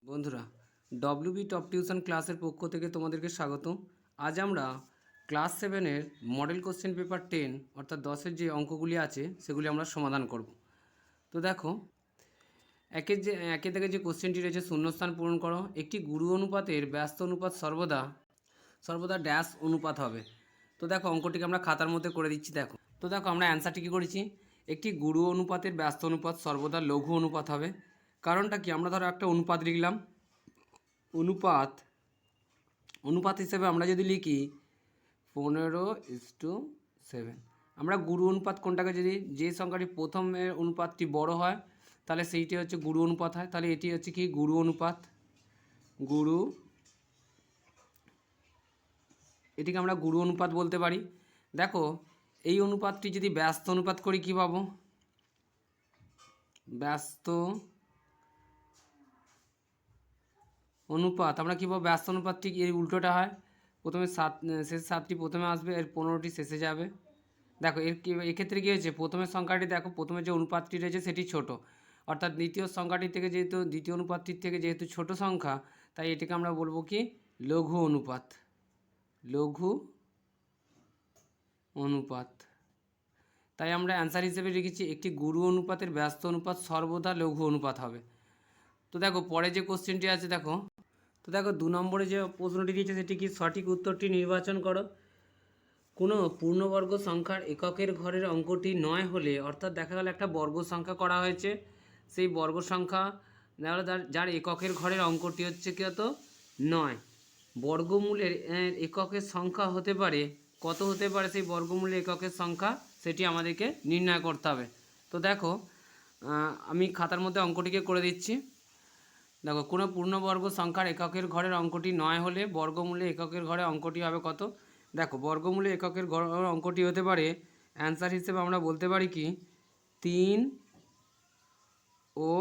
বন্ধুরা, WB top tuition ক্লাসের পক্ষ থেকে তোমাদেরকে স্বাগত। আজ আমরা ক্লাস 7-এর মডেল কোশ্চেন পেপার 10 অর্থাৎ 10-এর যে অঙ্কগুলি আছে সেগুলি আমরা সমাধান করব। তো দেখো, একে থেকে যে কোশ্চেনটি রয়েছে, শূন্যস্থান পূরণ করো। একটি গুরু অনুপাতের ব্যস্ত অনুপাত সর্বদা ড্যাশ অনুপাত হবে। তো দেখো, অঙ্কটিকে আমরা খাতার মধ্যে করে দিচ্ছি। দেখো আমরা অ্যান্সারটি কী করেছি, একটি গুরু অনুপাতের ব্যস্ত অনুপাত সর্বদা লঘু অনুপাত হবে। কারণটা কি, আমরা ধরো একটা অনুপাত লিখলাম, অনুপাত হিসেবে আমরা যদি লিখি 15:7, আমরা গুরু অনুপাত কোনটাকে, যদি যে সংখ্যাটি প্রথমের অনুপাতটি বড় হয় তাহলে সেইটি হচ্ছে গুরু অনুপাত হয়। তাহলে এটি হচ্ছে কি গুরু অনুপাত, এটিকে আমরা গুরু অনুপাত বলতে পারি। দেখো, এই অনুপাতটি যদি ব্যস্ত অনুপাত করি কী পাবো, ব্যস্ত অনুপাত আমরা কী পাবো, ব্যস্ত অনুপাত ঠিক এর উল্টোটা হয়। প্রথমে শেষ 7টি প্রথমে আসবে, এর 15টি শেষে যাবে। দেখো এক্ষেত্রে কী হয়েছে, প্রথমের সংখ্যাটি দেখো, প্রথমে যে অনুপাতটি রয়েছে সেটি ছোট, অর্থাৎ দ্বিতীয় সংখ্যাটির থেকে যেহেতু দ্বিতীয় অনুপাতটির থেকে যেহেতু ছোট সংখ্যা, তাই এটিকে আমরা বলবো কি লঘু অনুপাত। তাই আমরা অ্যান্সার হিসেবে লিখেছি একটি গুরু অনুপাতের ব্যস্ত অনুপাত সর্বদা লঘু অনুপাত হবে। তো দেখো, পরে যে কোশ্চেনটি আছে দেখো, 2 নম্বরে যে প্রশ্নটি দিয়েছে সেটি কি, সঠিক উত্তরটি নির্বাচন করো। কোনো পূর্ণবর্গ সংখ্যার এককের ঘরের অঙ্কটি 9 হলে, অর্থাৎ দেখা গেল একটা বর্গ সংখ্যা করা হয়েছে, সেই বর্গ সংখ্যা যার এককের ঘরের অঙ্কটি হচ্ছে কত, 9, বর্গমূলের এককের সংখ্যা হতে পারে কত, হতে পারে সেই বর্গমূলের এককের সংখ্যা, সেটি আমাদেরকে নির্ণয় করতে হবে। তো দেখো, আমি খাতার মধ্যে অঙ্কটিকে করে দিচ্ছি। দেখো, কোনো পূর্ণবর্গ সংখ্যার এককের ঘরের অঙ্কটি 9 হলে বর্গমূলে এককের ঘরে অঙ্কটি হবে কত। দেখো, বর্গমূলে এককের ঘরের অঙ্কটি হতে পারে, অ্যান্সার হিসেবে আমরা বলতে পারি কি 3 ও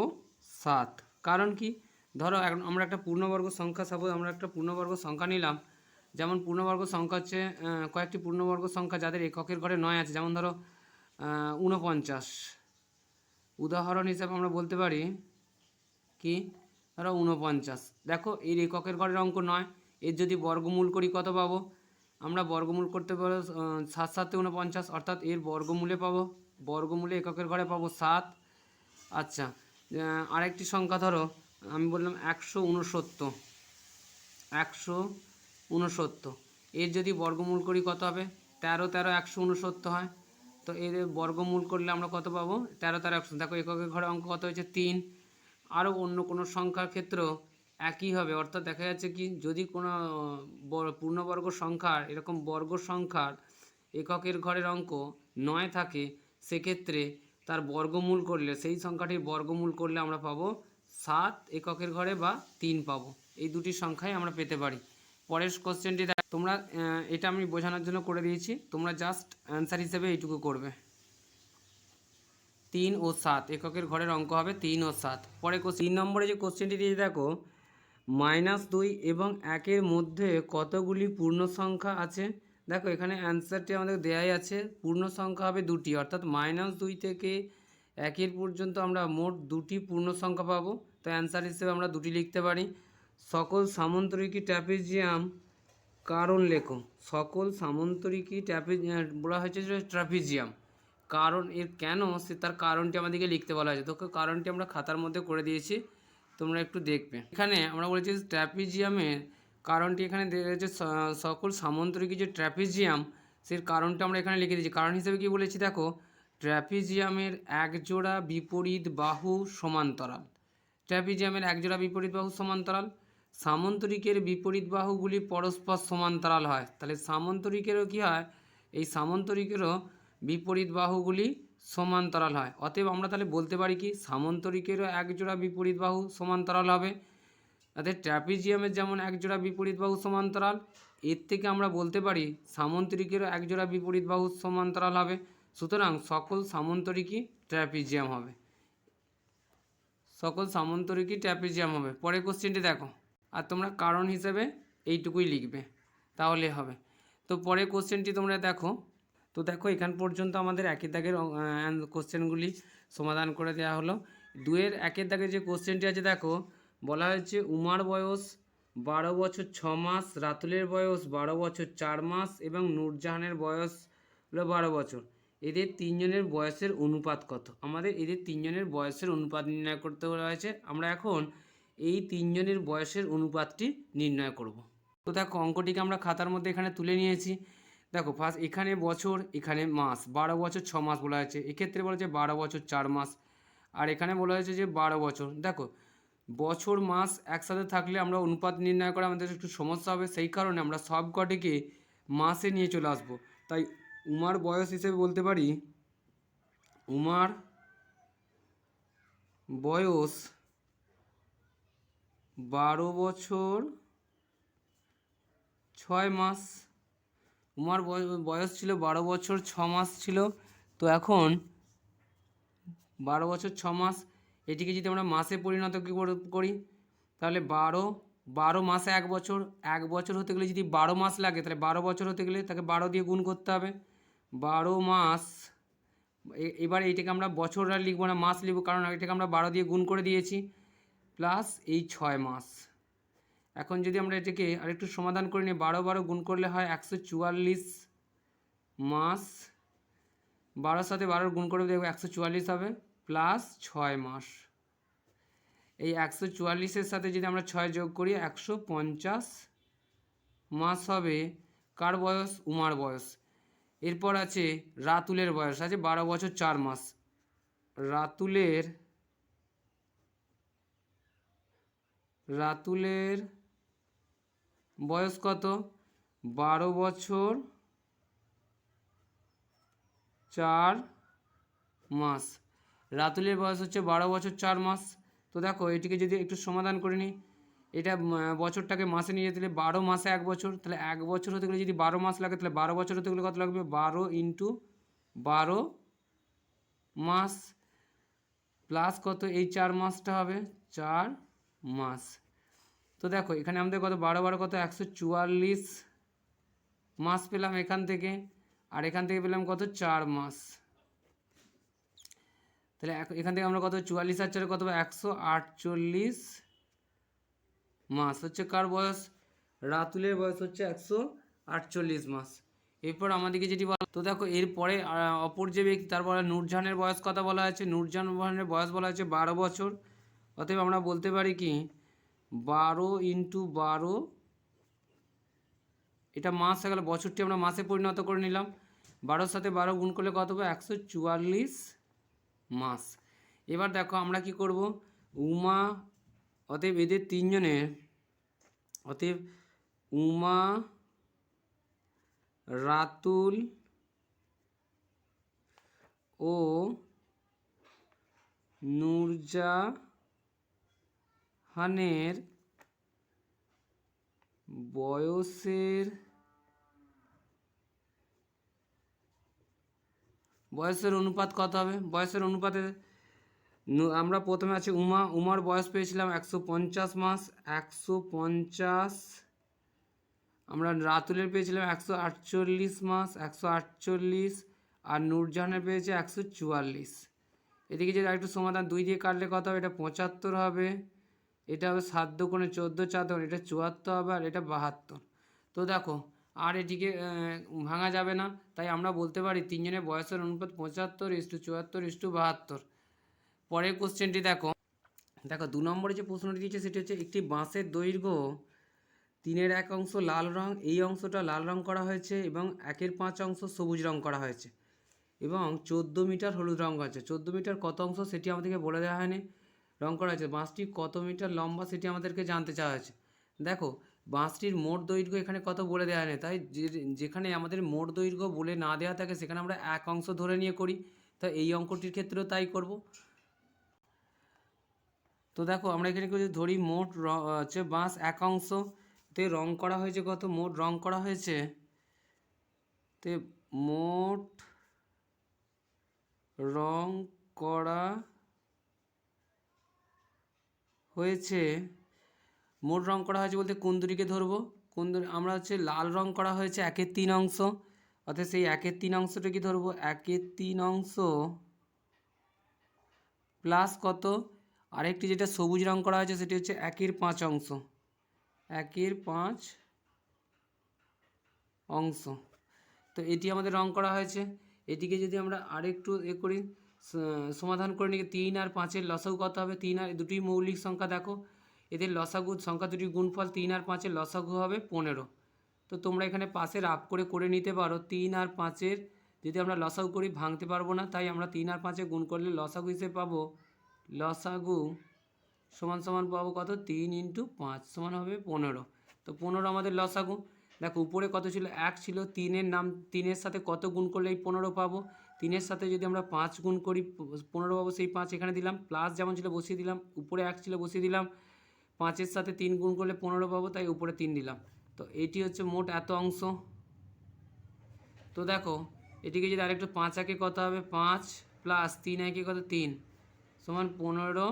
7। কারণ কি, ধরো আমরা একটা পূর্ণবর্গ সংখ্যা, সাপোজ আমরা একটা পূর্ণবর্গ সংখ্যা নিলাম, যেমন পূর্ণবর্গ সংখ্যা হচ্ছে কয়েকটি পূর্ণবর্গ সংখ্যা যাদের এককের ঘরে 9 আছে, যেমন ধরো 49। উদাহরণ হিসেবে আমরা বলতে পারি কি, ধরো 49। দেখো, এর এককের ঘরের অঙ্ক 9, এর যদি বর্গমূল করি কত পাবো, আমরা বর্গমূল করতে পারো 7 7 49, অর্থাৎ এর বর্গমূলে পাবো, বর্গমূলে এককের ঘরে পাবো 7। আচ্ছা, আরেকটি সংখ্যা ধরো আমি বললাম 169, এর যদি বর্গমূল করি কত হবে, 13 13 169 হয়। তো এর বর্গমূল করলে আমরা কত পাবো, 13 13 100। দেখো, এককের ঘরে অঙ্ক কত হয়েছে 3। আরও অন্য কোনো সংখ্যার ক্ষেত্রেও একই হবে, অর্থাৎ দেখা যাচ্ছে কি, যদি কোনো পূর্ণবর্গ সংখ্যার এরকম বর্গ সংখ্যার এককের ঘরের অঙ্ক 9 থাকে, সেক্ষেত্রে তার বর্গমূল করলে, সেই সংখ্যাটির বর্গমূল করলে আমরা পাবো 7 এককের ঘরে, বা 3 পাবো। এই দুটি সংখ্যাই আমরা পেতে পারি। পরের কোশ্চেনটি তোমরা, এটা আমি বোঝানোর জন্য করে দিয়েছি, তোমরা জাস্ট অ্যান্সার হিসেবে এইটুকু করবে। 3 ও 7 এককের ঘরের অঙ্ক হবে 3 ও 7। পরে 3 নম্বরে যে কোশ্চেনটি দিয়েছে দেখো, -2 এবং 1-এর মধ্যে কতগুলি পূর্ণ সংখ্যা আছে। দেখো, এখানে অ্যান্সারটি আমাদের দেয়াই আছে, পূর্ণ সংখ্যা হবে 2টি, অর্থাৎ -2 থেকে 1 পর্যন্ত আমরা মোট 2টি পূর্ণ সংখ্যা পাবো। তো অ্যান্সার হিসেবে আমরা 2টি লিখতে পারি। সকল সামন্তরিকী ট্র্যাপিজিয়াম কারণ লেখো। সকল সামন্তরিকী বলা হয়েছে যে ট্র্যাপিজিয়াম, কারণ এর কেন, সে তার কারণটি আমাদেরকে লিখতে বলা হয়েছে। তো কারণটি আমরা খাতার মধ্যে করে দিয়েছি, তোমরা একটু দেখবে। এখানে আমরা বলেছি ট্র্যাপিজিয়ামের কারণটি এখানে রয়েছে, সকল সামন্তরিকী যে ট্র্যাপিজিয়াম, সেই কারণটা আমরা এখানে লিখে দিয়েছি। কারণ হিসেবে কি বলেছি দেখো, ট্র্যাপিজিয়ামের একজোড়া বিপরীত বাহু সমান্তরাল, ট্র্যাপিজিয়ামের একজোড়া বিপরীত বাহু সমান্তরাল, সামন্তরিকের বিপরীত বাহুগুলি পরস্পর সমান্তরাল হয়। তাহলে সামন্তরিকেরও কী হয়, এই সামন্তরিকেরও বিপরীত বাহুগুলি সমান্তরাল হয়। অতএব আমরা তাহলে বলতে পারি কি, সামন্তরিকেরও একজোড়া বিপরীত বাহু সমান্তরাল হবে। অর্থাৎ ট্র্যাপিজিয়ামের যেমন একজোড়া বিপরীত বাহু সমান্তরাল, এর থেকে আমরা বলতে পারি সামন্তরিকেরও একজোড়া বিপরীত বাহু সমান্তরাল হবে। সুতরাং সকল সামন্তরিকই ট্র্যাপিজিয়াম হবে, সকল সামন্তরিকই ট্র্যাপিজিয়াম হবে। পরের কোশ্চেনটি দেখো, আর তোমরা কারণ হিসেবে এইটুকুই লিখবে, তাহলে হবে। তো পরের কোশ্চেনটি তোমরা দেখো। তো দেখো, এখান পর্যন্ত আমাদের একের দাগের কোশ্চেনগুলি সমাধান করে দেওয়া হলো। 2-এর 1-এর দাগে যে কোশ্চেনটি আছে দেখো, বলা হয়েছে উমার বয়স 12 বছর 6 মাস, রাতুলের বয়স 12 বছর 4 মাস এবং নূরজাহানের বয়স হলো 12 বছর। এদের তিনজনের বয়সের অনুপাত কত? আমাদের এদের তিনজনের বয়সের অনুপাত নির্ণয় করতে বলা হয়েছে। আমরা এখন এই তিনজনের বয়সের অনুপাতটি নির্ণয় করব। তো দেখো অঙ্কটিকে আমরা খাতার মধ্যে এখানে তুলে নিয়েছি। দেখো ফার্স্ট এখানে বছর, এখানে মাস, 12 বছর 6 মাস বলা হয়েছে, এক্ষেত্রে বলা হয়েছে 12 বছর 4 মাস, আর এখানে বলা হয়েছে যে 12 বছর। দেখো বছর মাস একসাথে থাকলে আমরা অনুপাত নির্ণয় করা আমাদের একটু সমস্যা হবে, সেই কারণে আমরা সব কটিকে মাসে নিয়ে চলে আসবো। তাই উমার বয়স হিসেবে বলতে পারি উমার বয়স 12 বছর 6 মাস। উমার বয়স ছিল 12 বছর 6 মাস ছিল। তো এখন 12 বছর 6 মাস এটিকে যদি আমরা মাসে পরিণত করি তাহলে 12 মাসে 1 বছর, 1 বছর হতে গেলে যদি 12 মাস লাগে তাহলে 12 বছর হতে গেলে তাকে 12 দিয়ে গুণ করতে হবে। 12 মাস, এবার এইটাকে আমরা বছর আর লিখবো না, মাস লিখবো, কারণ এটাকে আমরা 12 দিয়ে গুণ করে দিয়েছি, প্লাস এই 6 মাস। এখন যদি আমরা এটাকে আরেকটু সমাধান করে নিই, 12 গুণ করলে হয় 144 মাস, 12 সাথে 12 গুণ করে দেখবো 144 হবে, প্লাস 6 মাস। এই 144-এর সাথে যদি আমরা 6 যোগ করি 150 মাস হবে। কার বয়স? উমার বয়স। এরপর আছে রাতুলের বয়স, আছে 12 বছর 4 মাস। রাতুলের বয়স কত? 12 বছর 4 মাস। রাতুলের বয়স হচ্ছে 12 বছর 4 মাস। তো দেখো এটিকে যদি একটু সমাধান করে নিই, এটা বছরটাকে মাসে নিয়ে যেতে 12 মাসে 1 বছর, তাহলে 1 বছর হতে গেলে যদি 12 মাস লাগে তাহলে 12 বছর হতে গেলে কত লাগবে? 12 ইন্টু 12 মাস, প্লাস কত এই 4 মাসটা হবে 4 মাস। তো দেখো এখানে আমাদের কত 12 কত 144 মাস পেলাম এখান থেকে, আর এখান থেকে পেলাম কত 4 মাস। তাহলে এখান থেকে আমরা কত 44 আর 4 কত 148 মাস হচ্ছে কার বয়স? রাতুলের বয়স হচ্ছে 148 মাস। এরপর আমাদেরকে যেটি বলা, তো দেখো এরপরে অপর যে ব্যক্তি, তারপরে নূরজাহানের বয়স কথা বলা আছে। নূরজাহানের বয়স বলা হচ্ছে 12 বছর। অতএব আমরা বলতে পারি কি 12 ইন্টু 12, এটা মাস হয়ে গেল, বছরটি আমরা মাসে পরিণত করে নিলাম। 12-র সাথে 12 গুণ করলে কত হবে? 144 মাস। এবার দেখো আমরা কি করব, উমা, অতএব এদের তিনজনের, অতএব উমা, রাতুল ও নূরজাহানের বয়সের অনুপাত কত হবে? বয়সের অনুপাতে আমরা প্রথমে আছে উমার বয়স পেয়েছিলাম 150 মাস, 150। আমরা রাতুলের পেয়েছিলাম 148 মাস, 148, আর নূরজাহানের পেয়েছে 144। এদিকে যদি আরেকটু সমাধান 2 দিয়ে কাটলে কত হবে? এটা 75 হবে, এটা হবে 7 দুগুণে 14, 4 দুগুণে এটা 74 হবে, আর এটা 72। তো দেখো আর এটিকে ভাঙা যাবে না, তাই আমরা বলতে পারি তিনজনের বয়সের অনুপাত 75:74:72। পরের কোশ্চেনটি দেখো, 2 নম্বরে যে প্রশ্নটি দিয়েছে সেটি হচ্ছে একটি বাঁশের দৈর্ঘ্য 3/1 অংশ লাল রং, এই অংশটা লাল রং করা হয়েছে এবং 1/5 অংশ সবুজ রং করা হয়েছে এবং 14 মিটার হলুদ রং আছে। 14 মিটার কত অংশ সেটি আমাদেরকে বলে দেওয়া হয়নি, রং করা হয়েছে। বাঁশটি কত মিটার লম্বা সেটি আমাদেরকে জানতে চাওয়া হয়েছে। দেখো বাঁশটির মোট দৈর্ঘ্য এখানে কত বলে দেওয়া হয়নি, তাই যেখানে আমাদের মোট দৈর্ঘ্য বলে না দেওয়া থাকে সেখানে আমরা 1 অংশ ধরে নিয়ে করি, তাই এই অঙ্কটির ক্ষেত্রেও তাই করব। তো দেখো আমরা এখানে যদি ধরি মোট হচ্ছে বাঁশ 1 অংশ, তে রং করা হয়েছে কত? মোট রং করা হয়েছে, তে মোট রং করা হয়েছে, মোট রং করা হয়েছে বলতে কুন্দুরিকে ধরবো। আমরা হচ্ছে লাল রং করা হয়েছে 1/3 অংশ, অর্থাৎ সেই 1/3 অংশটা কি ধরবো? 1/3 অংশ প্লাস কত আরেকটি যেটা সবুজ রং করা হয়েছে সেটি হচ্ছে 1/5 অংশ, 1/5 অংশ। তো এটি আমাদের রং করা হয়েছে। এটিকে যদি আমরা আরেকটু করি, সমাধান করে নিই, 3 আর 5-এর লসাগু কত হবে? 3 আর দুটি মৌলিক সংখ্যা, দেখো এদের লসাগু সংখ্যা দুটির গুণফল 3 আর 5-এর লসাগু হবে 15। তো তোমরা এখানে পাশে রাফ করে নিতে পারো। 3 আর 5-এর যদি আমরা লসাগু করি ভাঙতে পারবো না, তাই আমরা 3 আর 5-এ গুণ করলে লসাগু হিসেবে পাবো, লসাগু সমান সমান পাবো কত? 3 × 5 সমান হবে 15। তো 15 আমাদের লসাগু। দেখো উপরে কত ছিল? 1 ছিল। 3-এর সাথে কত গুণ করলে এই 15 পাবো? 3-এর সাথে যদি আমরা 5 গুণ করি 15 পাবো। সেই 5 এখানে দিলাম, প্লাস যেমন ছিল বসিয়ে দিলাম, উপরে 1 ছিল বসিয়ে দিলাম, 5-এর সাথে 3 গুণ করলে 15 পাবো, তাই উপরে 3 দিলাম। তো এটি হচ্ছে মোট এত অংশ। তো দেখো এটিকে যদি আরেকটু 5 একে কত হবে? 5 প্লাস 3 একে কত? 3 সমান 15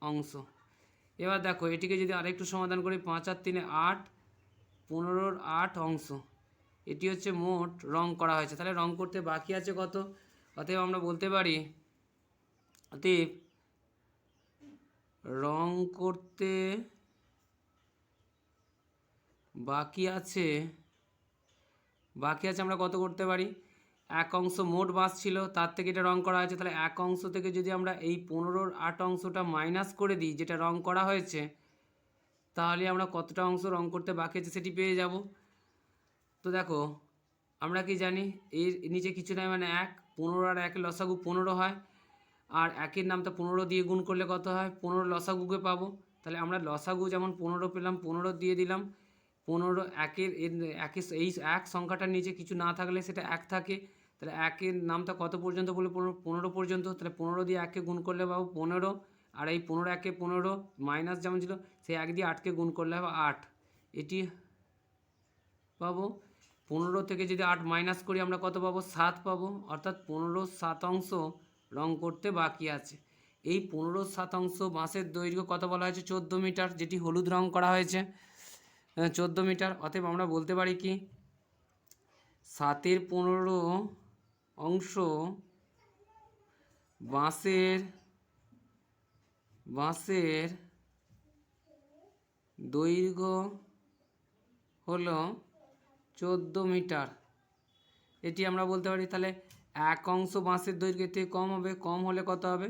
অংশ। এবার দেখো এটিকে যদি আরেকটু সমাধান করি, 5 আর 3 8, 15-র 8 অংশ। এটি হচ্ছে মোট রং করা হয়েছে। তাহলে রং করতে বাকি আছে কত? অতএব আমরা বলতে পারি, অতএব রং করতে বাকি আছে আমরা কত করতে পারি? 1 অংশ মোট বাঁশ ছিল, তার থেকে এটা রং করা হয়েছে। তাহলে 1 অংশ থেকে যদি আমরা এই 15-র 8 অংশটা মাইনাস করে দিই, যেটা রং করা হয়েছে, তাহলে আমরা কতটা অংশ রং করতে বাকি আছে সেটি পেয়ে যাব। তো দেখো আমরা কি জানি, এর নিচে কিছু নাই মানে 1, 15 আর 1 লসাগু 15 হয়, আর 1-এর নামটা 15 দিয়ে গুণ করলে কত হয়? 15 লসাগুকে পাবো। তাহলে আমরা লসাগু যেমন 15 পেলাম, 15 দিয়ে দিলাম। 15 1-এর এই 1 সংখ্যাটার নিচে কিছু না থাকলে সেটা 1 থাকে। তাহলে 1-এর নামটা কত পর্যন্ত বলে? 15 পর্যন্ত। তাহলে 15 দিয়ে 1-কে গুণ করলে পাবো 15, আর এই 15 1-এ 15 মাইনাস যেমন ছিল সেই 1 দিয়ে 8-কে গুণ করলে হবে 8। এটি পাবো। 15 থেকে যদি 8 মাইনাস করি আমরা কত পাবো? 7 পাবো। অর্থাৎ 15/7 অংশ রং করতে বাকি আছে। এই 15/7 অংশ বাঁশের দৈর্ঘ্য কত বলা হয়েছে? 14 মিটার, যেটি হলুদ রং করা হয়েছে 14 মিটার। অতএব আমরা বলতে পারি কি, 7/15 অংশ বাঁশের দৈর্ঘ্য হলো 14 মিটার। এটি আমরা বলতে পারি। তাহলে 1 অংশ বাঁশের দৈর্ঘ্যের থেকে কম হবে, কম হলে কত হবে?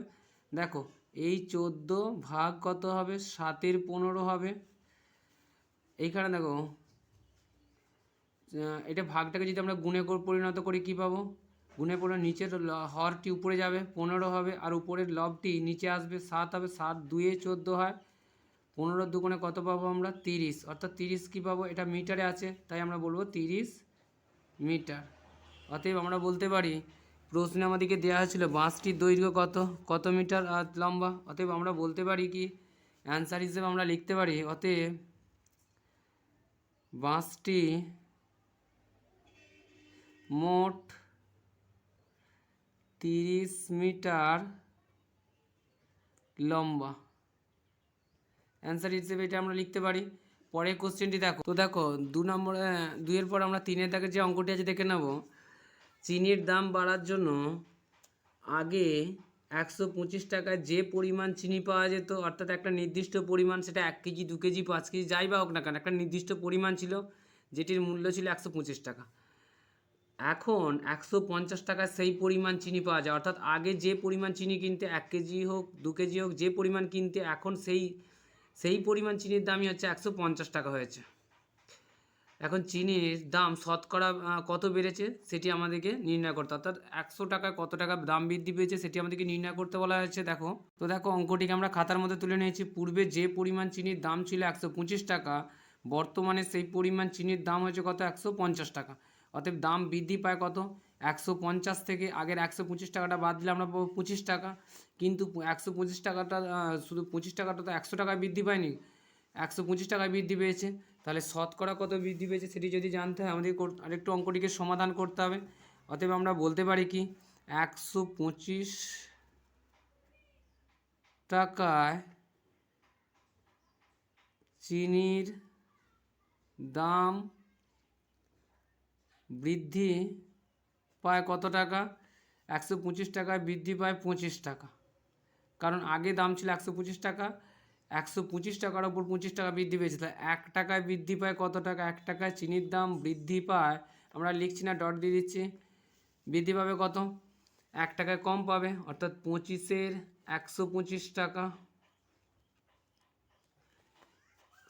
দেখো এই 14 ভাগ কত হবে? 7/15 হবে। এইখানে দেখো এটা ভাগটাকে যদি আমরা গুণে পরিণত করি কী পাবো? গুণে পড়ে নিচের হরটি উপরে যাবে, 15 হবে, আর উপরের লবটি নিচে আসবে, 7 হবে। 7 2-এ 14 হয়, 15 দুগুণে কত পাবো আমরা? 30। অর্থাৎ 30 কী পাবো? এটা মিটারে আছে, তাই আমরা বলবো 30 মিটার। অতএব আমরা বলতে পারি, প্রশ্নে আমাদেরকে দেওয়া হয়েছিল বাঁশটির দৈর্ঘ্য কত মিটার আর লম্বা। অতএব আমরা বলতে পারি কি, অ্যান্সার হিসেবে আমরা লিখতে পারি, অতএব বাঁশটি মোট 30 মিটার লম্বা। অ্যান্সার হিসেবে এটা আমরা লিখতে পারি। পরের কোশ্চেনটি দেখো। তো দেখো 2-এর পর আমরা 3-এর দাগের যে অঙ্কটি আছে দেখে নেব। চিনির দাম বাড়ার জন্য আগে 125 টাকায় যে পরিমাণ চিনি পাওয়া যেত, অর্থাৎ একটা নির্দিষ্ট পরিমাণ, সেটা 1 কেজি 2 কেজি 5 কেজি যাই বা হোক না কেন, একটা নির্দিষ্ট পরিমাণ ছিল যেটির মূল্য ছিল 125 টাকা। এখন 150 টাকায় সেই পরিমাণ চিনি পাওয়া যায়। অর্থাৎ আগে যে পরিমাণ চিনি কিনতে 1 কেজি হোক 2 কেজি হোক যে পরিমাণ কিনতে, এখন সেই পরিমাণ চিনির দামই হচ্ছে 150 টাকা হয়েছে। এখন চিনির দাম শতকরা কত বেড়েছে সেটি আমাদেরকে নির্ণয় করতে, অর্থাৎ 100 টাকায় কত টাকা দাম বৃদ্ধি পেয়েছে সেটি আমাদেরকে নির্ণয় করতে বলা হয়েছে। দেখো তো দেখো অঙ্কটিকে আমরা খাতার মধ্যে তুলে নিয়েছি। পূর্বে যে পরিমাণ চিনির দাম ছিল 125 টাকা, বর্তমানে সেই পরিমাণ চিনির দাম হয়েছে কত? 150 টাকা। অতএব দাম বৃদ্ধি পায় কত? 150 থেকে আগের 125 টাকাটা বাদ দিলে আমরা পাবো 25 টাকা। কিন্তু 125 টাকাটা শুধু 25 টাকাটা তো 100 টাকায় বৃদ্ধি পায়নি, 125 টাকায় বৃদ্ধি পেয়েছে। তাহলে শতকরা কত বৃদ্ধি পেয়েছে সেটি যদি জানতে হয় আমাদের আরেকটু অঙ্কটিকে সমাধান করতে হবে। অতএব আমরা বলতে পারি কি, 125 টাকায় চিনির দাম বৃদ্ধি পায় কত টাকা? 125 টাকায় বৃদ্ধি পায় 25 টাকা। কারণ আগে দাম ছিল 125 টাকা, 125 টাকার ওপর 25 টাকা বৃদ্ধি পেয়েছে, তাই 1 টাকায় বৃদ্ধি পায় কত টাকা, 1 টাকায় চিনির দাম বৃদ্ধি পায়, আমরা লিখছি না, ডট দিয়ে দিচ্ছি, বৃদ্ধি পাবে কত, 1 টাকায় কম পাবে, অর্থাৎ 25-এর 125 টাকা।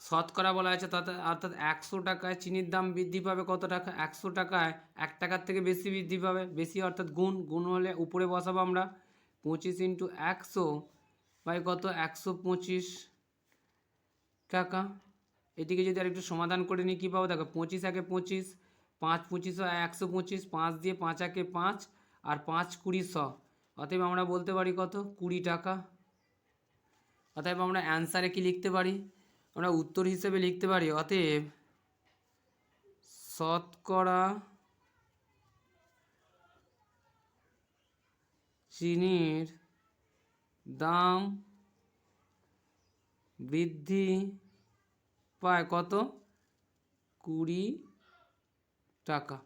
শতকরা বলা হয়েছে, অর্থাৎ 100 টাকায় চিনির দাম বৃদ্ধি পাবে কত টাকা, 100 টাকায় 1 টাকার থেকে বেশি বৃদ্ধি পাবে, বেশি অর্থাৎ গুণ হলে উপরে বসাবো আমরা 25 × 100 বাই কত 125 টাকা। এটিকে যদি আরেকটু সমাধান করে নিই কী পাবো, দেখো 25 একে 25, 5 25 125, 5 দিয়ে 5 একে 5, আর 5 20 100, অতএব আমরা বলতে পারি কত 20 টাকা। অতএব আমরা অ্যান্সারে কি লিখতে পারি, আমরা উত্তর হিসেবে লিখতে পারি, অতএব শতকরা চিনির দাম বৃদ্ধি পায় কত 20 টাকা।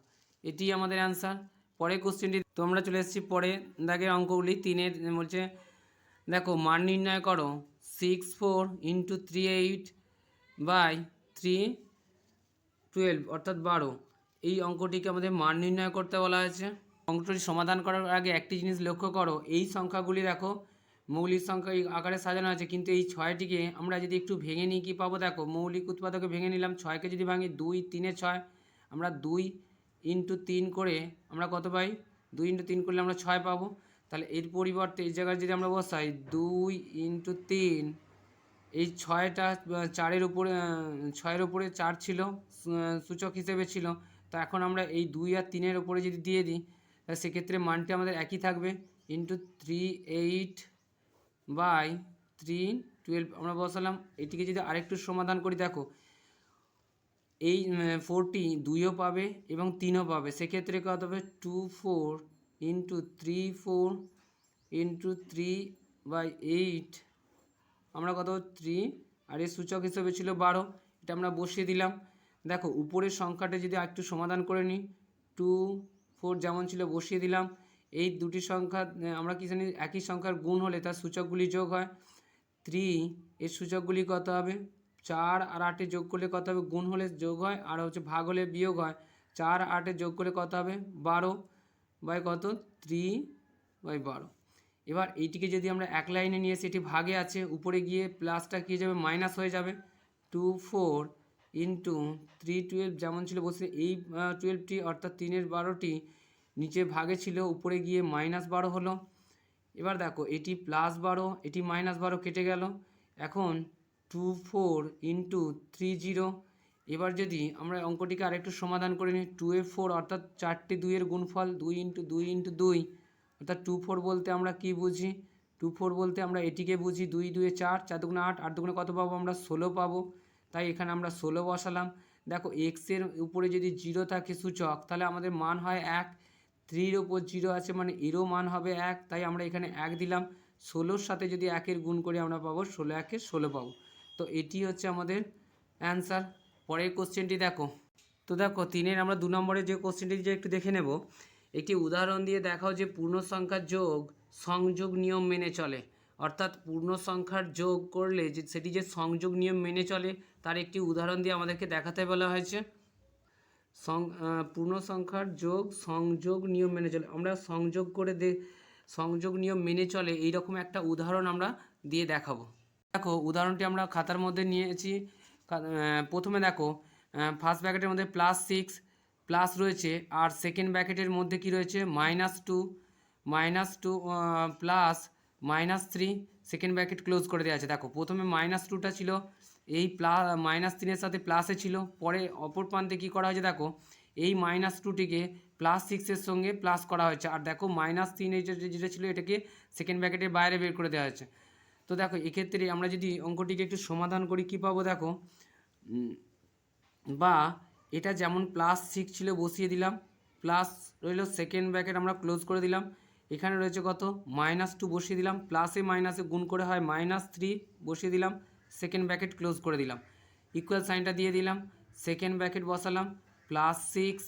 এটি আমাদের অ্যান্সার। পরের কোশ্চেনটি তোমরা চলে এসেছি পরে দাগের অঙ্কগুলি 3-এর বলছে, দেখো মান নির্ণয় করো 64 × 38 বাই 312 অর্থাৎ 12। এই অঙ্কটিকে আমাদের মান নির্ণয় করতে বলা হয়েছে। অঙ্কটি সমাধান করার আগে একটি জিনিস লক্ষ্য করো, এই সংখ্যাগুলি দেখো মৌলিক সংখ্যা এই আকারে সাজানো আছে, কিন্তু এই 6টিকে আমরা যদি একটু ভেঙে নিই কী পাবো, দেখো মৌলিক উৎপাদকে ভেঙে নিলাম, 6কে যদি ভাঙি 2 3 6, আমরা 2 × 3 করে আমরা কত পাই, 2 × 3 করলে আমরা 6 পাবো। তাহলে এর পরিবর্তে এই জায়গায় যদি আমরা বসাই 2 × 3, এই 6টা 4-এর উপরে 6-এর উপরে 4 ছিল সূচক হিসেবে ছিল, তো এখন আমরা এই 2 আর 3-এর উপরে যদি দিয়ে দিই, তাহলে সেক্ষেত্রে মানটি আমাদের একই থাকবে, × 38 বাই 312 আমরা বসালাম। এটিকে যদি আরেকটু সমাধান করি, দেখো এই 4টি 2ও পাবে এবং 3ও পাবে, সেক্ষেত্রে কত হবে 24 × 34 × 3/8, আমরা কত 3, আর এর সূচক হিসেবে ছিল 12, এটা আমরা বসিয়ে দিলাম। দেখো উপরের সংখ্যাটা যদি একটু সমাধান করে নিই, 2 4 যেমন ছিল বসিয়ে দিলাম। এই দুটি সংখ্যা আমরা কি জানি, একই সংখ্যার গুণ হলে তার সূচকগুলি যোগ হয়, 3 এর সূচকগুলি কত হবে, 4 আর 8 যোগ করলে কত হবে, গুণ হলে যোগ হয়, আর হচ্ছে ভাগ হলে বিয়োগ হয়, 4 8 যোগ করলে কত হবে 12 বাই কত 3/12। এবার এইটিকে যদি আমরা এক লাইনে নিয়ে এসে এটি ভাগে আছে, উপরে গিয়ে প্লাসটা কী যাবে মাইনাস হয়ে যাবে, 24 × 312 যেমন ছিল বসে, এই 12টি অর্থাৎ 3-এর 12টি নিচে ভাগে ছিল, উপরে গিয়ে -12 হলো। এবার দেখো এটি +12, এটি -12 কেটে গেল। এখন 24 × 30, এবার যদি আমরা অঙ্কটিকে আরেকটু সমাধান করে নিই, 2 অর্থাৎ 4টি 2-এর গুণফল, 2 × 2 × 2, অর্থাৎ 24 বলতে আমরা কি বুঝি, 24 বলতে আমরা এটিকে বুঝি 2 2 4, 4 2 8, 8 2 কত পাবো আমরা 16 পাবো, তাই এখানে আমরা 16 বসালাম। দেখো এক্সের উপরে যদি 0 থাকে সূচক, তাহলে আমাদের মান হয় 1, 3-এর ওপর 0 আছে মানে এরও মান হবে 1, তাই আমরা এখানে 1 দিলাম। 16-র সাথে যদি 1-এর গুণ করে আমরা পাবো 16 1 16 পাবো। তো এটি হচ্ছে আমাদের অ্যান্সার। পরের কোশ্চেনটি দেখো, তো দেখো 3-এর আমরা 2 নম্বরের যে কোশ্চেনটি যে একটু দেখে নেব, একটি উদাহরণ দিয়ে দেখাও যে পূর্ণ সংখ্যার যোগ সংযোগ নিয়ম মেনে চলে, অর্থাৎ পূর্ণ সংখ্যার যোগ করলে যে সেটি যে সংযোগ নিয়ম মেনে চলে তার একটি উদাহরণ দিয়ে আমাদেরকে দেখাতে বলা হয়েছে। পূর্ণ সংখ্যার যোগ সংযোগ নিয়ম মেনে চলে, আমরা সংযোগ করে সংযোগ নিয়ম মেনে চলে এইরকম একটা উদাহরণ আমরা দিয়ে দেখাবো। দেখো উদাহরণটি আমরা খাতার মধ্যে নিয়েছি। প্রথমে দেখো ফার্স্ট ব্র্যাকেটের মধ্যে +6 প্লাস রয়েছে, আর সেকেন্ড ব্র্যাকেটের মধ্যে কি রয়েছে -2 প্লাস -3, সেকেন্ড ব্র্যাকেট ক্লোজ করে দেওয়া আছে। দেখো প্রথমে -2টা ছিল, এই -3-এর সাথে প্লাসে ছিল, পরে অপর প্রান্তে কী করা হয়েছে, দেখো এই -2টিকে +6-এর সঙ্গে প্লাস করা হয়েছে, আর দেখো -3 যেটা ছিল এটাকে সেকেন্ড ব্র্যাকেটের বাইরে বের করে দেওয়া হয়েছে। তো দেখো এক্ষেত্রে আমরা যদি অঙ্কটিকে একটু সমাধান করি কী পাবো, দেখো বা এটা যেমন +6 ছিল বসিয়ে দিলাম, প্লাস রইল সেকেন্ড ব্র্যাকেট আমরা ক্লোজ করে দিলাম, এখানে রয়েছে কত -2 বসিয়ে দিলাম, প্লাসে মাইনাসে গুণ করে হয় -3 বসিয়ে দিলাম, সেকেন্ড ব্র্যাকেট ক্লোজ করে দিলাম, ইকুয়াল সাইনটা দিয়ে দিলাম, সেকেন্ড ব্র্যাকেট বসালাম, +6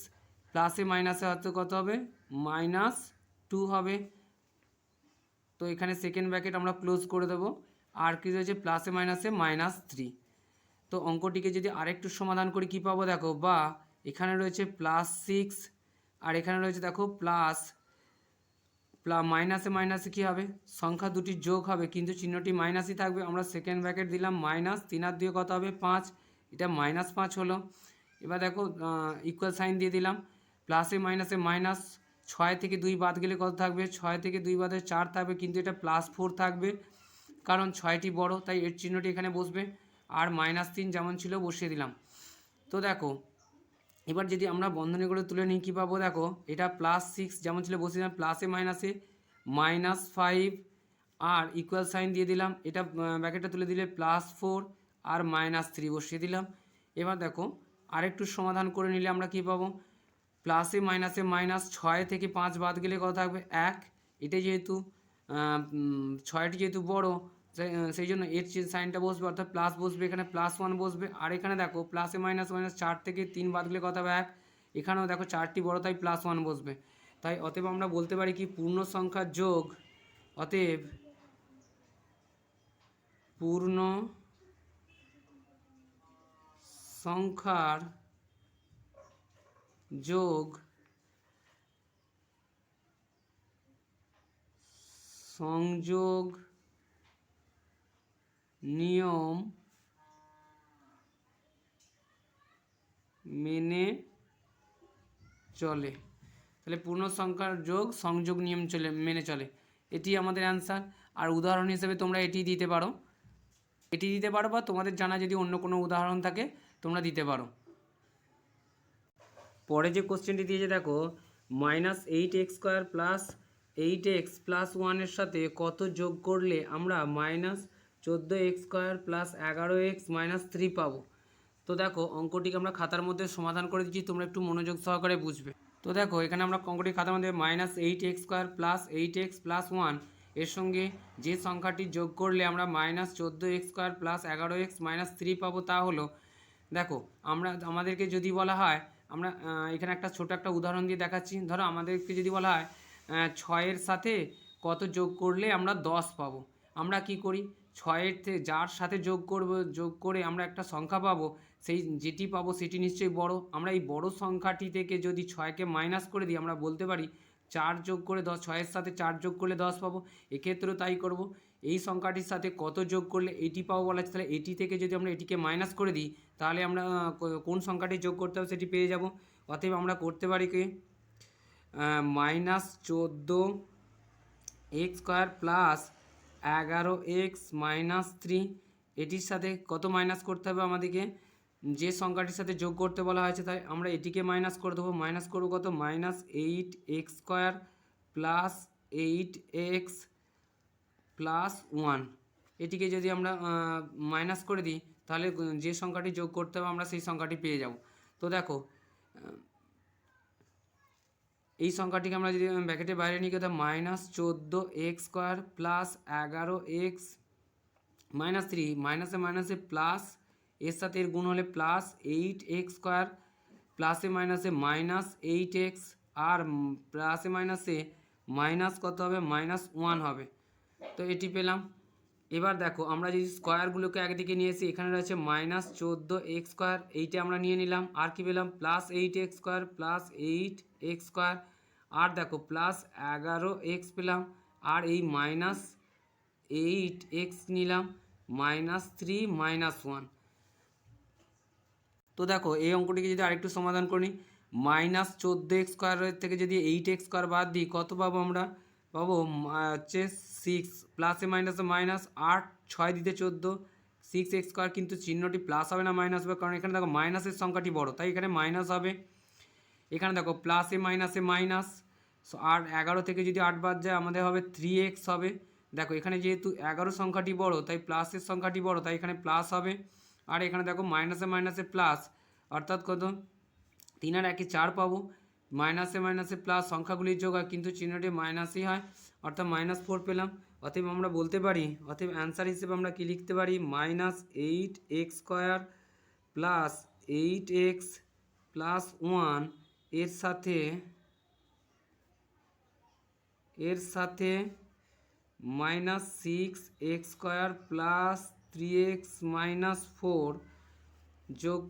প্লাসে মাইনাসে হয়তো কত হবে -2 হবে। তো এখানে সেকেন্ড ব্র্যাকেট আমরা ক্লোজ করে দেবো। আর কি রয়েছে প্লাসে মাইনাসে -3। তো অঙ্কটিকে যদি আরেকটু সমাধান করি কী পাবো দেখো, বা এখানে রয়েছে +6 আর এখানে রয়েছে দেখো মাইনাসে মাইনাসে কী হবে, সংখ্যা দুটি যোগ হবে কিন্তু চিহ্নটি মাইনাসই থাকবে। আমরা সেকেন্ড ব্র্যাকেট দিলাম -3 আর 2 কত হবে 5, এটা -5 হলো। এবার দেখো ইকুয়াল সাইন দিয়ে দিলাম, প্লাসে মাইনাসে মাইনাস, 6 থেকে 2 বাদ গেলে কত থাকবে, 6 থেকে 2 বাদে 4 থাকবে কিন্তু এটা +4 থাকবে কারণ 6টি বড়, তাই এর চিহ্নটি এখানে বসবে। আর -3 যেমন ছিল বসিয়ে দিলাম। তো দেখো এবার যদি আমরা বন্ধনী করে তুলে নিই কী পাবো দেখো, এটা +6 যেমন ছিল বসিয়ে দিলাম, প্লাসে মাইনাসে -5 আর ইকুয়াল সাইন দিয়ে দিলাম, এটা ব্র্যাকেটটা তুলে দিলে +4 আর -3 বসিয়ে দিলাম। এবার দেখো আরেকটু সমাধান করে নিলে আমরা কী পাবো, প্লাসে মাইনাসে মাইনাস, 6 থেকে 5 বাদ গেলে কত থাকবে 1, এটাই যেহেতু 6টি যেহেতু বড় সেই জন্য এর সাইনটা বসবে অর্থাৎ প্লাস বসবে, এখানে +1 বসবে। আর এখানে দেখো প্লাসে মাইনাস মাইনাস 4 থেকে 3 বাদ গেলে কত হবে 1, এখানেও দেখো 4টি বড় তাই +1 বসবে। তাই অতএব আমরা বলতে পারি কি পূর্ণ সংখ্যার যোগ, অতএব পূর্ণ সংখ্যার যোগ সংযোগ নিয়ম মেনে চলে। তাহলে পূর্ণ সংখ্যার যোগ সংযোগ নিয়ম মেনে চলে, এটি আমাদের অ্যান্সার। আর উদাহরণ হিসেবে তোমরা এটি দিতে পারো, বা তোমাদের জানা যদি অন্য কোনো উদাহরণ থাকে তোমরা দিতে পারো। পরে যে কোশ্চেনটি দিয়েছে দেখো, -8x² + 8x + 1 এর সাথে কত যোগ করলে আমরা -14x² + 11x - 3 পাবো। তো দেখো অঙ্কটিকে আমরা খাতার মধ্যে সমাধান করে দিচ্ছি, তোমরা একটু মনোযোগ সহকারে বুঝবে। তো দেখো এখানে আমরা অঙ্কটি খাতার মধ্যে -8x² + 8x + 1 এর সঙ্গে যে সংখ্যাটি যোগ করলে আমরা -14x² + 11x - 3 পাবো তা হলো, দেখো আমাদেরকে যদি বলা হয়, আমরা এখানে একটা ছোট একটা উদাহরণ দিয়ে দেখাচ্ছি। ধরো আমাদেরকে যদি বলা হয় 6-এর সাথে কত যোগ করলে আমরা 10 পাবো, আমরা কি করি 6-এর যার সাথে যোগ করে আমরা একটা সংখ্যা পাবো, সেই যেটি পাবো সেটি নিশ্চয়ই বড়। আমরা এই বড় সংখ্যাটি থেকে যদি 6কে মাইনাস করে দিই আমরা বলতে পারি 4 যোগ করে 10, 6-এর সাথে 4 যোগ করলে 10 পাবো। এক্ষেত্রেও তাই করব, এই সংখ্যাটির সাথে কত যোগ করলে এটি পাবো বলা আছে, তাহলে এটি থেকে যদি আমরা এটিকে মাইনাস করে দিই তাহলে আমরা কোন সংখ্যাটি যোগ করতে হবে সেটি পেয়ে যাব। অতএব আমরা করতে পারি কি -14x² + 11x - 3, এটির সাথে কত মাইনাস করতে হবে আমাদেরকে, যে সংখ্যাটির সাথে যোগ করতে বলা হয়েছে, তাই আমরা এটিকে মাইনাস করে দেবো। মাইনাস করবো কত, -8x² + 8x + 1, এটিকে যদি আমরা মাইনাস করে দিই তাহলে যে সংখ্যাটি যোগ করতে হবে আমরা সেই সংখ্যাটি পেয়ে যাব। তো দেখো এই সংখ্যাটিকে আমরা যদি ব্র্যাকেটের বাইরে নিই কথা -14x² + 11x - 3, মাইনাসে মাইনাসে প্লাস, এর সাথে এর গুণ হলে +8x², প্লাসে মাইনাসে -8x আর প্লাসে মাইনাসে মাইনাস কত হবে -1 হবে। তো এটি পেলাম। এবার দেখো আমরা যদি স্কোয়ারগুলোকে একদিকে নিয়ে এসে এখানে রয়েছে -14x², এইটা আমরা নিয়ে নিলাম। আর কি পেলাম +8x² + 8x², আর দেখো +11x পেলাম, আর এই -8x নিলাম, -3 -1। তো দেখো এই অঙ্কটিকে যদি আরেকটু সমাধান করি, -14x² থেকে যদি 8x² বাদ দিই কত পাবো আমরা, পাবো হচ্ছে 6, প্লাসে মাইনাসে মাইনাস, 8 6 দিতে 14, 6x², কিন্তু চিহ্নটি প্লাস হবে না মাইনাস হবে, কারণ এখানে দেখো মাইনাসের সংখ্যাটি বড় তাই এখানে মাইনাস হবে। এখানে দেখো প্লাসে মাইনাসে মাইনাস, আর 11 থেকে যদি 8 বাদ যায় আমাদের হবে 3x হবে। দেখো এখানে যেহেতু 11 সংখ্যাটি বড় তাই প্লাসের সংখ্যাটি বড় তাই এখানে প্লাস হবে। আর এখানে দেখো মাইনাসে মাইনাসে প্লাস, অর্থাৎ কত 3 আর 1 4 পাবো। মাইনাসে মাইনাসে প্লাস সংখ্যাগুলির যোগ হয় কিন্তু চিহ্নটি মাইনাসই হয়, অর্থাৎ -4 পেলাম। অতএব আমরা বলতে পারি, অতএব অ্যান্সার হিসেবে আমরা কি লিখতে পারি, -8x² + 8x + 1 এর সাথে -6x² প্লাস 3x - 4 যোগ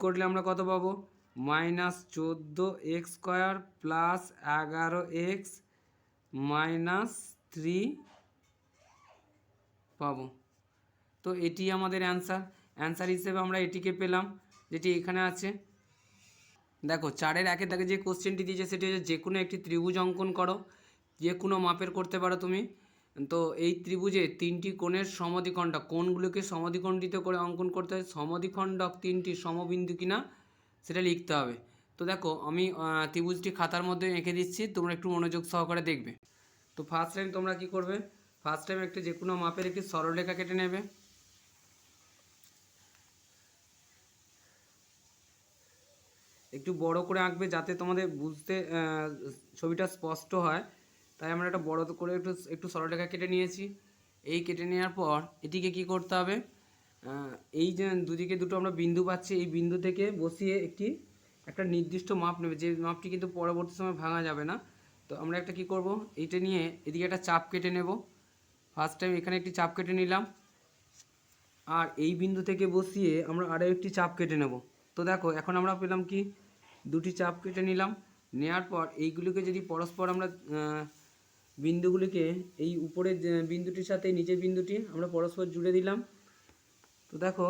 করলে আমরা কত পাবো? -14x² প্লাস 11x - 3 পাবো। তো এটি আমাদের অ্যান্সার হিসেবে আমরা এটিকে পেলাম, যেটি এখানে আছে। দেখো 4-এর 1-এর দাগে যে কোশ্চেনটি দিয়েছে সেটি হচ্ছে যে কোনো একটি ত্রিভুজ অঙ্কন করো, যে কোনো মাপের করতে পারো তুমি। তো এই ত্রিভুজে 3টি কোণের সমদ্বিখণ্ডক, কোণগুলোকে সমদ্বিখণ্ডিত করে অঙ্কন করতে হয়। সমদ্বিখণ্ডক 3টি সমবিন্দু কিনা সেটা লিখতে হবে। তো দেখো আমি ত্রিভুজটি খাতার মধ্যে এঁকে দিচ্ছি, তোমরা একটু মনোযোগ সহকারে দেখবে। তো ফার্স্ট টাইম তোমরা কি করবে, ফার্স্ট টাইম একটি যে কোনো মাপের একটি সরলরেখা কেটে নেবে। একটু বড় করে আঁকবে যাতে তোমাদের বুঝতে ছবিটা স্পষ্ট হয়। তাই আমরা একটা বড় করে একটু সরলরেখা কেটে নিয়েছি। এই কেটে নেওয়ার পর এটিকে কি করতে হবে, এই যে দুদিকে দুটো আমরা বিন্দু পাচ্ছি, এই বিন্দু থেকে বসিয়ে একটা নির্দিষ্ট মাপ নেবে, যে মাপটি কিন্তু পরবর্তী সময় ভাঙা যাবে না। তো আমরা একটা কি করব, এইটা নিয়ে এদিকে একটা চাপ কেটে নেব। ফার্স্ট টাইম এখানে একটি চাপ কেটে নিলাম, আর এই বিন্দু থেকে বসিয়ে আমরা আরও একটি চাপ কেটে নেব। তো দেখো এখন আমরা পেলাম কি, দুটি চাপ কেটে নিলাম। নেওয়ার পর এইগুলিকে যদি পরস্পর আমরা বিন্দুগুলিকে এই উপরের বিন্দুটির সাথে নিচের বিন্দুটি আমরা পরস্পর জুড়ে দিলাম। তো দেখো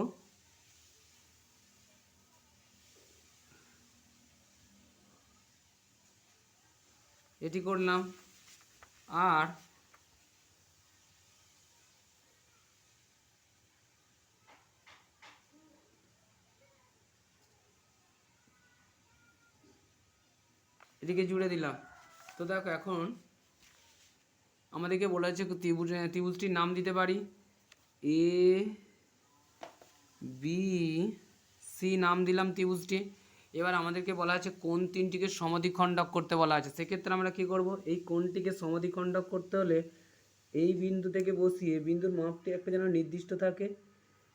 এটি করলাম, আর এটিকে জুড়ে দিলাম। তো দেখো এখন আমাদেরকে বলা হচ্ছে ত্রিভুজটির নাম দিতে পারি, এ বি সি নাম দিলাম ত্রিভুজটি। এবার আমাদেরকে বলা আছে কোণ 3টিকে সমদ্বিখণ্ডক করতে বলা আছে। সেক্ষেত্রে আমরা কি করব, এই কোণটিকে সমদ্বিখণ্ডক করতে হলে এই বিন্দু থেকে বসিয়ে, বিন্দুর মাপটি একটা যেন নির্দিষ্ট থাকে,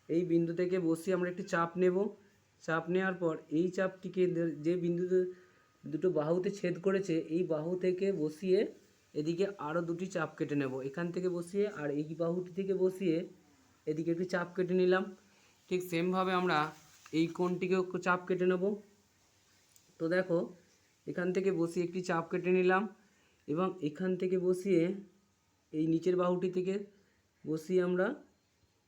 এই বিন্দু থেকে বসিয়ে আমরা একটি চাপ নেব। চাপ নেওয়ার পর এই চাপটিকে যে বিন্দুতে দুটো বাহুতে ছেদ করেছে, এই বাহু থেকে বসিয়ে এদিকে আরও দুটি চাপ কেটে নেব। এখান থেকে বসিয়ে আর এই বাহুটি থেকে বসিয়ে এদিকে একটি চাপ কেটে নিলাম। ঠিক সেমভাবে আমরা এই কোণটিকেও চাপ কেটে নেব। তো দেখো এখান থেকে বসিয়ে একটি চাপ কেটে নিলাম, এবং এখান থেকে বসিয়ে এই নিচের বাহুটি থেকে বসিয়ে আমরা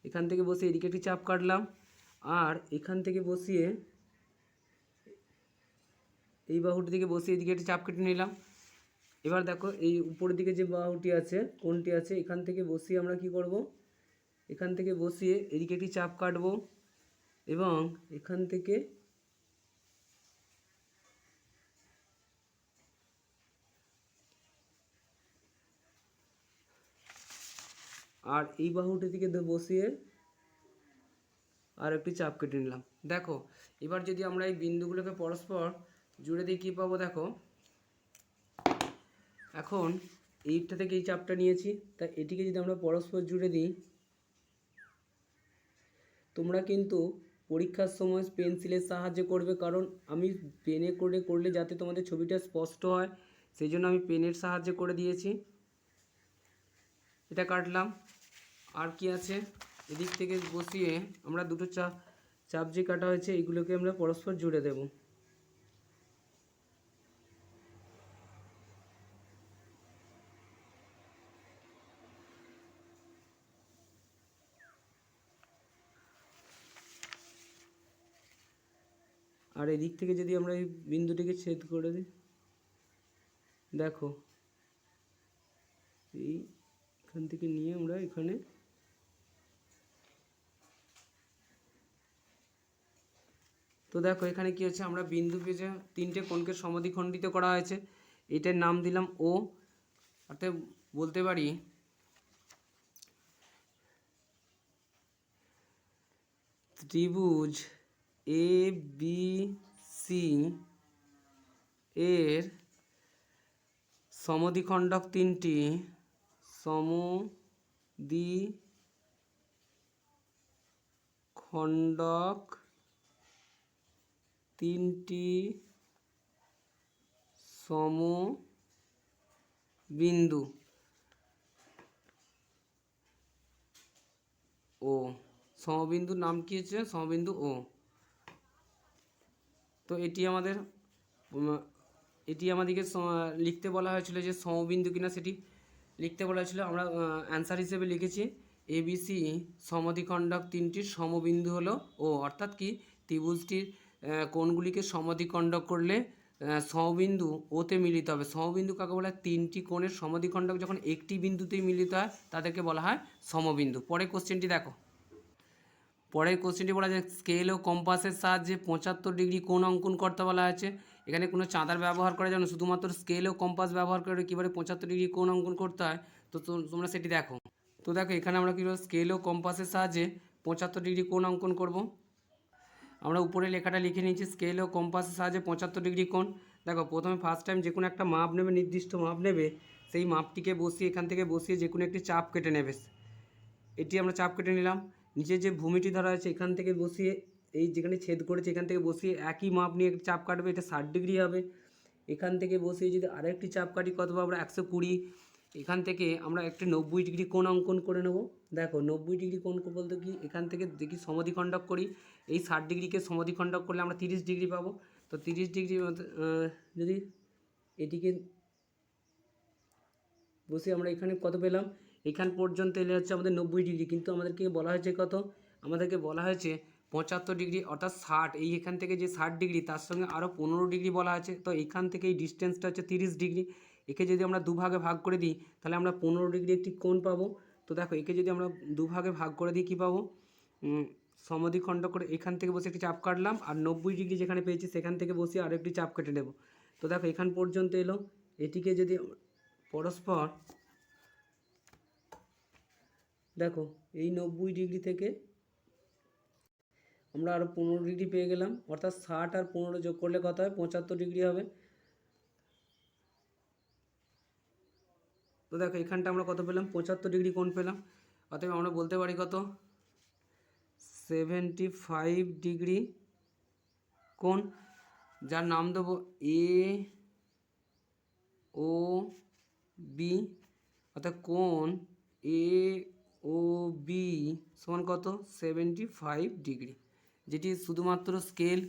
এখান থেকে বসিয়ে এদিকে একটি চাপ কাটলাম, আর এখান থেকে বসিয়ে এই বাহুটি থেকে বসিয়ে এদিকে একটি চাপ কেটে নিলাম। এবার দেখো এই উপরের দিকে যে বাহুটি আছে, কোণটি আছে, এখান থেকে বসিয়ে আমরা কি করব, এখান থেকে বসিয়ে এদিকে একটি চাপ কাটব, এবং এখান থেকে আর এই বাহুটি থেকে বসিয়ে আর একটি চাপ কেটে নিলাম। দেখো এবার যদি আমরা এই বিন্দুগুলোকে পরস্পর জুড়ে দিই কী পাবো, দেখো এখন এইটা থেকে এই চাপটা নিয়েছি, তাই এটিকে যদি আমরা পরস্পর জুড়ে দিই, তোমরা কিন্তু পরীক্ষার সময় পেন্সিলের সাহায্যে করবে, কারণ আমি পেনে করলে যাতে তোমাদের ছবিটা স্পষ্ট হয় সেই জন্য আমি পেনের সাহায্যে করে দিয়েছি। এটা কাটলাম, আর কি আছে, এদিক থেকে বসিয়ে আমরা দুটো চাপ যে কাটা হয়েছে এইগুলোকে আমরা পরস্পর জুড়ে দেব। আর এদিক থেকে যদি আমরা এই বিন্দুটিকে ছেদ করে দিই, দেখো এইখান থেকে নিয়ে আমরা এখানে তো দেখো এখানে কি হচ্ছে, আমরা বিন্দুকে যে 3টে কোণকে সমদ্বিখণ্ডিত করা হয়েছে, এটার নাম দিলাম ও। অর্থাৎ বলতে পারি ত্রিভুজ এ বি সি এর সমদ্বিখণ্ডক 3টি সমদ্বিখণ্ডক তিনটি সমবিন্দু ও, সমবিন্দুর নাম কি হচ্ছে? সমবিন্দু ও। তো এটি আমাদেরকে লিখতে বলা হয়েছিল যে সমবিন্দু কিনা সেটি লিখতে বলা হয়েছিল। আমরা অ্যান্সার হিসেবে লিখেছি এবিসি সমদ্বিখণ্ডক তিনটির সমবিন্দু হলো ও, অর্থাৎ কি ত্রিভুজটির কোণগুলিকে সমদ্বিখণ্ডক করলে সমবিন্দু ওতে মিলিত হবে। সমবিন্দু কাকে বলা হয়? তিনটি কোণের সমদ্বিখণ্ডক যখন একটি বিন্দুতেই মিলিত হয় তাদেরকে বলা হয় সমবিন্দু। পরের কোশ্চেনটি দেখো। পরের কোশ্চেনটি বলা যায় স্কেল ও কম্পাসের সাহায্যে 75 ডিগ্রি কোণ অঙ্কন করতে বলা হয়েছে। এখানে কোনো চাঁদার ব্যবহার করা যায় না, শুধুমাত্র স্কেল ও কম্পাস ব্যবহার করে কীভাবে 75 ডিগ্রি কোণ অঙ্কন করতে হয় তো তোমরা সেটি দেখো। তো দেখো এখানে আমরা কীভাবে স্কেল ও কম্পাসের সাহায্যে 75 ডিগ্রি কোণ অঙ্কন করব। আমরা উপরে লেখাটা লিখে নিয়েছি স্কেল ও কম্পাসের সাহায্যে 75 ডিগ্রি কোণ। দেখো প্রথমে ফার্স্ট টাইম যে কোনো একটা মাপ নেবে, নির্দিষ্ট মাপ নেবে, সেই মাপটিকে বসিয়ে এখান থেকে বসিয়ে যে কোনো একটি চাপ কেটে নেবে। এটি আমরা চাপ কেটে নিলাম। নিচে যে ভূমিটি ধরা আছে এখান থেকে বসিয়ে এই যেখানে ছেদ করেছে এখান থেকে বসিয়ে একই মাপ নিয়ে একটি চাপ কাটবে, এটা 60 ডিগ্রি হবে। এখান থেকে বসিয়ে যদি আরেকটি চাপ কাটি কত পাবো? আমরা 120। এখান থেকে আমরা একটি 90 ডিগ্রি কোণ অঙ্কন করে নেব। দেখো 90 ডিগ্রি কোণ বলতে কি, এখান থেকে দেখি সমদ্বিখণ্ডক করি, এই 60 ডিগ্রিকে সমদ্বিখণ্ডক করলে আমরা 30 ডিগ্রি পাবো। তো 30 ডিগ্রি যদি এটিকে বসে আমরা এখানে কত পেলাম? এখান পর্যন্ত এলে হচ্ছে আমাদের 90 ডিগ্রি, কিন্তু আমাদেরকে বলা হয়েছে কত? আমাদেরকে বলা হয়েছে 75 ডিগ্রি, অর্থাৎ 60। এই এখান থেকে যে 60 ডিগ্রি তার সঙ্গে আরও 15 ডিগ্রি বলা আছে। তো এখান থেকে এই ডিস্টেন্সটা হচ্ছে 30 ডিগ্রি। একে যদি আমরা দুভাগে ভাগ করে দিই তাহলে আমরা 15 ডিগ্রি একটি কোণ পাবো। তো দেখো একে যদি আমরা দুভাগে ভাগ করে দিই কী পাবো? সমদ্বিখণ্ডক করে এখান থেকে বসে একটি চাপ কাটলাম, আর 90 ডিগ্রি যেখানে পেয়েছি সেখান থেকে বসে আরেকটি চাপ কেটে নেব। তো দেখো এখান পর্যন্ত এলো। এটিকে যদি পরস্পর দেখো এই 90 ডিগ্রি থেকে আমরা আরও 15 ডিগ্রি পেয়ে গেলাম, অর্থাৎ 60 আর 15 যোগ করলে কত হয়? 75 ডিগ্রি হবে। তো দেখো এখানটা আমরা কত পেলাম? 75 ডিগ্রি কোণ পেলাম। অতএব আমরা বলতে পারি কত? 75 ডিগ্রি কোণ, যার নাম দেবো এ ও বি, অর্থাৎ কোণ এ ও বি সমান কত? 75 ডিগ্রি, যেটি শুধুমাত্র স্কেল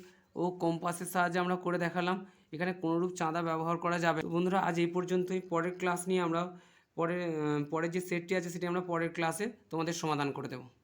ও কম্পাসের সাহায্যে আমরা করে দেখালাম। এখানে কোনোরূপ চাঁদা ব্যবহার করা যাবে। বন্ধুরা আজ এই পর্যন্তই। পরের ক্লাস নিয়ে আমরা পরের যে সেটটি আছে সেটি আমরা পরের ক্লাসে তোমাদের সমাধান করে দেবো।